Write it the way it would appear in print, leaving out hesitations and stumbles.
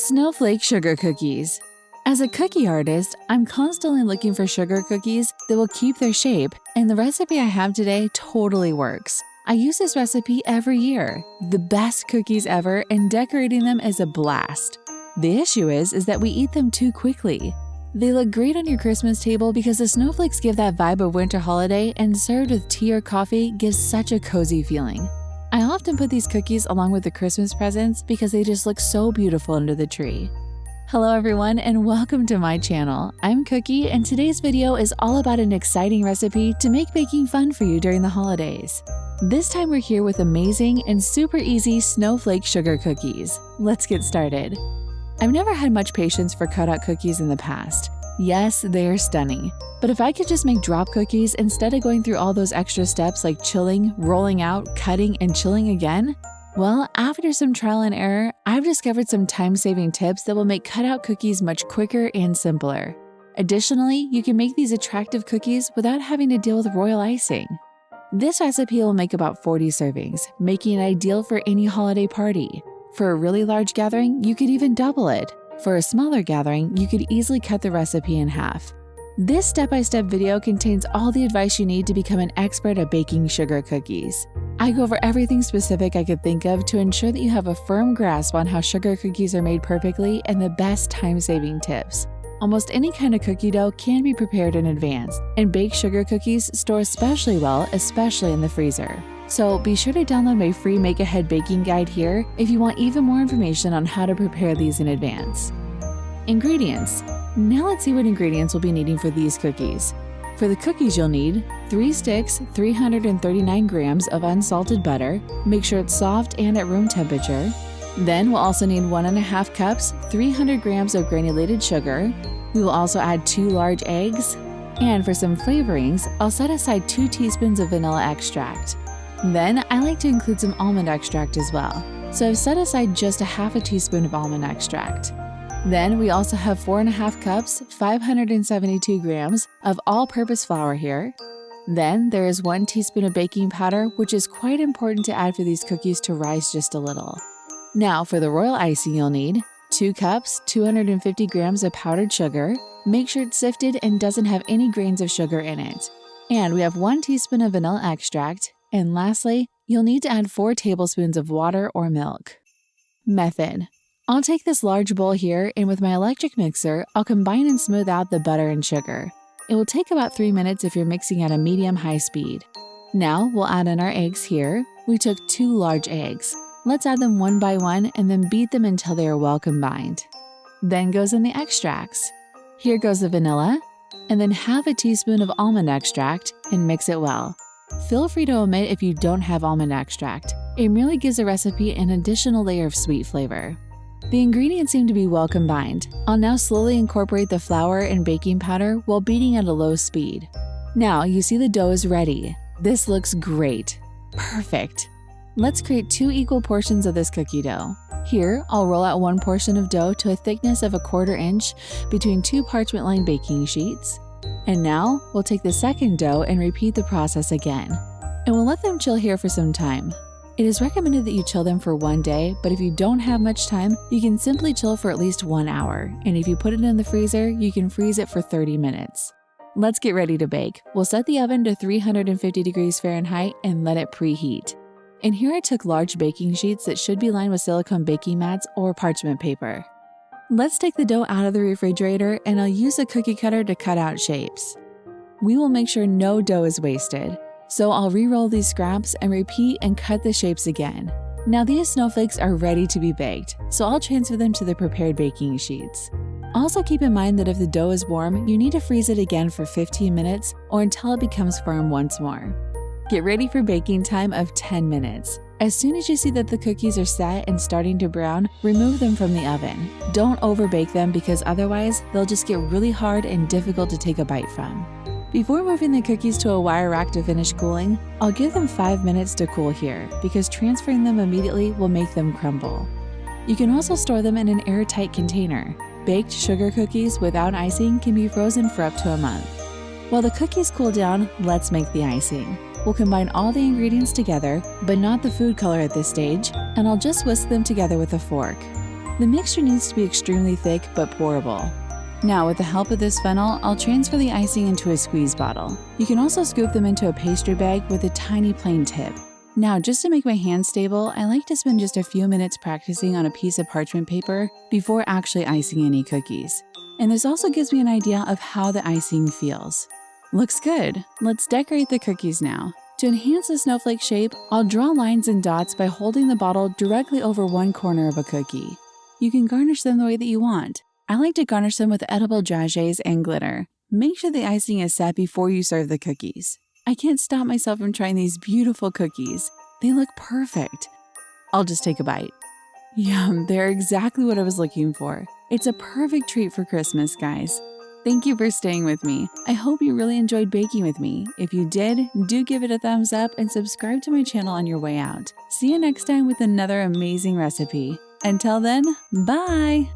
Snowflake sugar cookies. As a cookie artist, I'm constantly looking for sugar cookies that will keep their shape, and the recipe I have today totally works. I use this recipe every year. The best cookies ever, and decorating them is a blast. The issue is that we eat them too quickly. They look great on your Christmas table because the snowflakes give that vibe of winter holiday, and served with tea or coffee gives such a cozy feeling. I often put these cookies along with the Christmas presents because they just look so beautiful under the tree. Hello everyone and welcome to my channel. I'm Cookie and today's video is all about an exciting recipe to make baking fun for you during the holidays. This time we're here with amazing and super easy snowflake sugar cookies. Let's get started. I've never had much patience for cutout cookies in the past. Yes, they are stunning. But if I could just make drop cookies instead of going through all those extra steps like chilling, rolling out, cutting, and chilling again, well, after some trial and error, I've discovered some time-saving tips that will make cutout cookies much quicker and simpler. Additionally, you can make these attractive cookies without having to deal with royal icing. This recipe will make about 40 servings, making it ideal for any holiday party. For a really large gathering, you could even double it. For a smaller gathering, you could easily cut the recipe in half. This step-by-step video contains all the advice you need to become an expert at baking sugar cookies. I go over everything specific I could think of to ensure that you have a firm grasp on how sugar cookies are made perfectly and the best time-saving tips. Almost any kind of cookie dough can be prepared in advance, and baked sugar cookies store especially well, especially in the freezer. So be sure to download my free Make-Ahead baking guide here if you want even more information on how to prepare these in advance. Ingredients. Now let's see what ingredients we'll be needing for these cookies. For the cookies you'll need 3 sticks, 339 grams of unsalted butter. Make sure it's soft and at room temperature. Then we'll also need 1.5 cups, 300 grams of granulated sugar. We will also add 2 large eggs. And for some flavorings, I'll set aside 2 teaspoons of vanilla extract. Then I like to include some almond extract as well. So I've set aside just 1/2 teaspoon of almond extract. Then we also have 4.5 cups, 572 grams of all-purpose flour here. Then there is 1 teaspoon of baking powder, which is quite important to add for these cookies to rise just a little. Now for the royal icing you'll need 2 cups, 250 grams of powdered sugar. Make sure it's sifted and doesn't have any grains of sugar in it. And we have 1 teaspoon of vanilla extract. And lastly, you'll need to add 4 tablespoons of water or milk. Method. I'll take this large bowl here, and with my electric mixer, I'll combine and smooth out the butter and sugar. It will take about 3 minutes if you're mixing at a medium-high speed. Now we'll add in our eggs here. We took 2 large eggs. Let's add them one by one and then beat them until they are well combined. Then goes in the extracts. Here goes the vanilla, and then 1/2 teaspoon of almond extract and mix it well. Feel free to omit if you don't have almond extract. It merely gives the recipe an additional layer of sweet flavor. The ingredients seem to be well combined. I'll now slowly incorporate the flour and baking powder while beating at a low speed. Now you see the dough is ready. This looks great. Perfect. Let's create 2 equal portions of this cookie dough. Here, I'll roll out 1 portion of dough to a thickness of 1/4 inch between 2 parchment-lined baking sheets. And now, we'll take the second dough and repeat the process again. And we'll let them chill here for some time. It is recommended that you chill them for 1 day, but if you don't have much time, you can simply chill for at least 1 hour. And if you put it in the freezer, you can freeze it for 30 minutes. Let's get ready to bake. We'll set the oven to 350 degrees Fahrenheit and let it preheat. And here I took large baking sheets that should be lined with silicone baking mats or parchment paper. Let's take the dough out of the refrigerator and I'll use a cookie cutter to cut out shapes. We will make sure no dough is wasted. So I'll re-roll these scraps and repeat and cut the shapes again. Now these snowflakes are ready to be baked, so I'll transfer them to the prepared baking sheets. Also keep in mind that if the dough is warm, you need to freeze it again for 15 minutes or until it becomes firm once more. Get ready for baking time of 10 minutes. As soon as you see that the cookies are set and starting to brown, remove them from the oven. Don't overbake them because otherwise they'll just get really hard and difficult to take a bite from. Before moving the cookies to a wire rack to finish cooling, I'll give them 5 minutes to cool here because transferring them immediately will make them crumble. You can also store them in an airtight container. Baked sugar cookies without icing can be frozen for up to a month. While the cookies cool down, let's make the icing. We'll combine all the ingredients together, but not the food color at this stage, and I'll just whisk them together with a fork. The mixture needs to be extremely thick but pourable. Now, with the help of this funnel, I'll transfer the icing into a squeeze bottle. You can also scoop them into a pastry bag with a tiny plain tip. Now, just to make my hands stable, I like to spend just a few minutes practicing on a piece of parchment paper before actually icing any cookies. And this also gives me an idea of how the icing feels. Looks good. Let's decorate the cookies now. To enhance the snowflake shape, I'll draw lines and dots by holding the bottle directly over one corner of a cookie. You can garnish them the way that you want. I like to garnish them with edible dragées and glitter. Make sure the icing is set before you serve the cookies. I can't stop myself from trying these beautiful cookies. They look perfect. I'll just take a bite. Yum, they're exactly what I was looking for. It's a perfect treat for Christmas, guys. Thank you for staying with me. I hope you really enjoyed baking with me. If you did, do give it a thumbs up and subscribe to my channel on your way out. See you next time with another amazing recipe. Until then, bye!